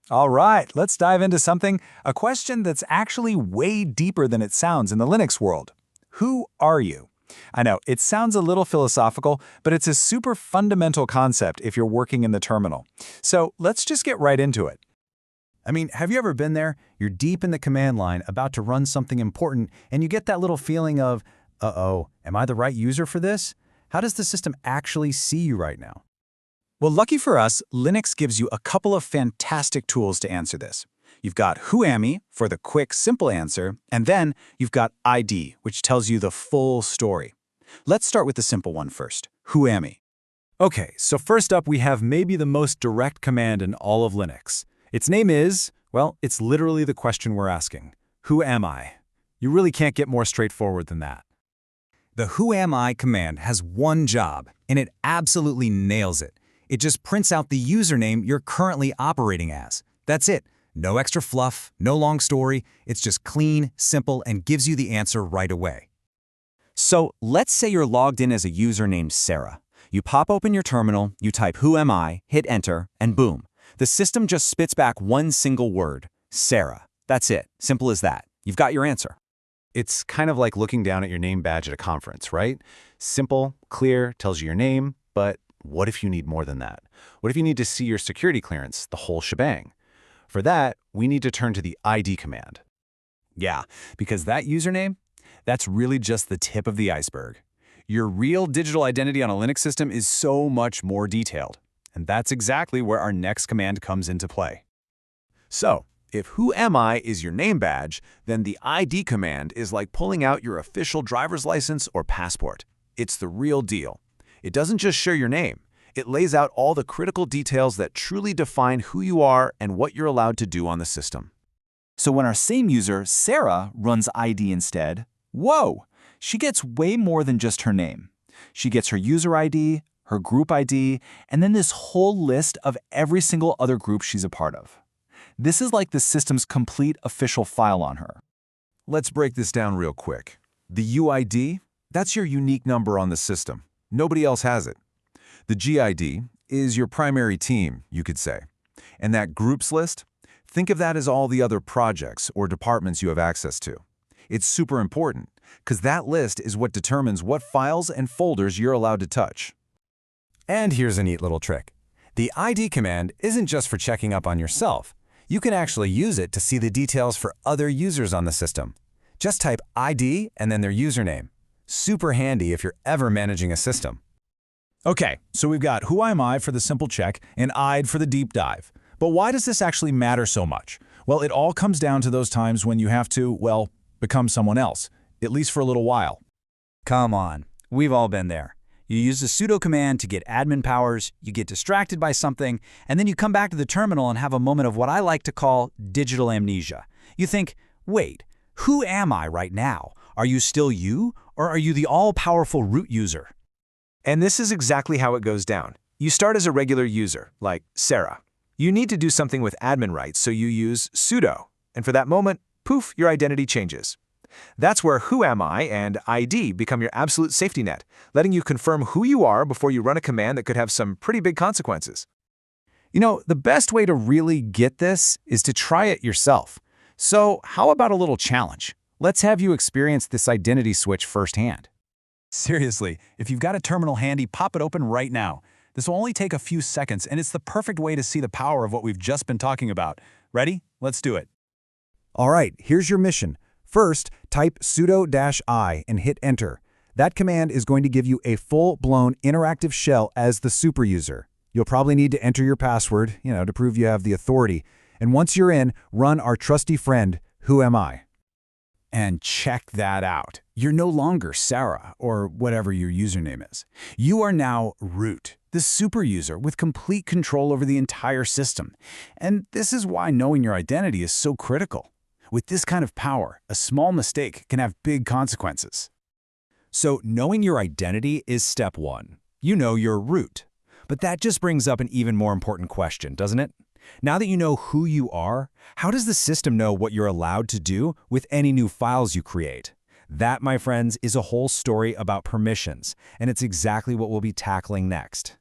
All right, let's dive into a question that's actually way deeper than it sounds in the Linux world. Who are you? I know, it sounds a little philosophical, but it's a super fundamental concept if you're working in the terminal. So let's just get right into it. I mean, have you ever been there? You're deep in the command line, about to run something important, and you get that little feeling of, uh-oh, am I the right user for this? How does the system actually see you right now? Well, lucky for us, Linux gives you a couple of fantastic tools to answer this. You've got Whoami for the quick, simple answer, and then you've got ID, which tells you the full story. Let's start with the simple one first, Whoami. Okay, so first up we have maybe the most direct command in all of Linux. Its name is, well, it's literally the question we're asking. Who am I? You really can't get more straightforward than that. The Whoami command has one job, and it absolutely nails it. It just prints out the username you're currently operating as. That's it. No extra fluff, no long story. It's just clean, simple, and gives you the answer right away. So let's say you're logged in as a user named Sarah. You pop open your terminal, you type "Who am I?", hit enter, and boom. The system just spits back one single word, Sarah. That's it. Simple as that. You've got your answer. It's kind of like looking down at your name badge at a conference, right? Simple, clear, tells you your name, but what if you need more than that? What if you need to see your security clearance, the whole shebang? For that, we need to turn to the ID command. Yeah, because that username, that's really just the tip of the iceberg. Your real digital identity on a Linux system is so much more detailed. And that's exactly where our next command comes into play. So, if Whoami is your name badge, then the ID command is like pulling out your official driver's license or passport. It's the real deal. It doesn't just share your name. It lays out all the critical details that truly define who you are and what you're allowed to do on the system. So when our same user, Sarah, runs ID instead, whoa, she gets way more than just her name. She gets her user ID, her group ID, and then this whole list of every single other group she's a part of. This is like the system's complete official file on her. Let's break this down real quick. The UID, that's your unique number on the system. Nobody else has it. The GID is your primary team, you could say. And that groups list, think of that as all the other projects or departments you have access to. It's super important, because that list is what determines what files and folders you're allowed to touch. And here's a neat little trick. The ID command isn't just for checking up on yourself. You can actually use it to see the details for other users on the system. Just type ID and then their username. Super handy if you're ever managing a system. Okay, so we've got Who am I for the simple check and ID for the deep dive. But why does this actually matter so much? Well, it all comes down to those times when you have to, well, become someone else, at least for a little while. Come on, we've all been there. You use the sudo command to get admin powers, you get distracted by something, and then you come back to the terminal and have a moment of what I like to call digital amnesia. You think, wait, who am I right now? Are you still you, or are you the all-powerful root user? And this is exactly how it goes down. You start as a regular user, like Sarah. You need to do something with admin rights, so you use sudo. And for that moment, poof, your identity changes. That's where Whoami and ID become your absolute safety net, letting you confirm who you are before you run a command that could have some pretty big consequences. You know, the best way to really get this is to try it yourself. So how about a little challenge? Let's have you experience this identity switch firsthand. Seriously, if you've got a terminal handy, pop it open right now. This will only take a few seconds, and it's the perfect way to see the power of what we've just been talking about. Ready? Let's do it. All right, here's your mission. First, type sudo-i and hit enter. That command is going to give you a full-blown interactive shell as the super user. You'll probably need to enter your password, to prove you have the authority. And once you're in, run our trusty friend, Whoami. And check that out. You're no longer Sarah, or whatever your username is. You are now root, the super user with complete control over the entire system. And this is why knowing your identity is so critical. With this kind of power, a small mistake can have big consequences. So knowing your identity is step one. You know your root. But that just brings up an even more important question, doesn't it? Now that you know who you are, how does the system know what you're allowed to do with any new files you create? That, my friends, is a whole story about permissions, and it's exactly what we'll be tackling next.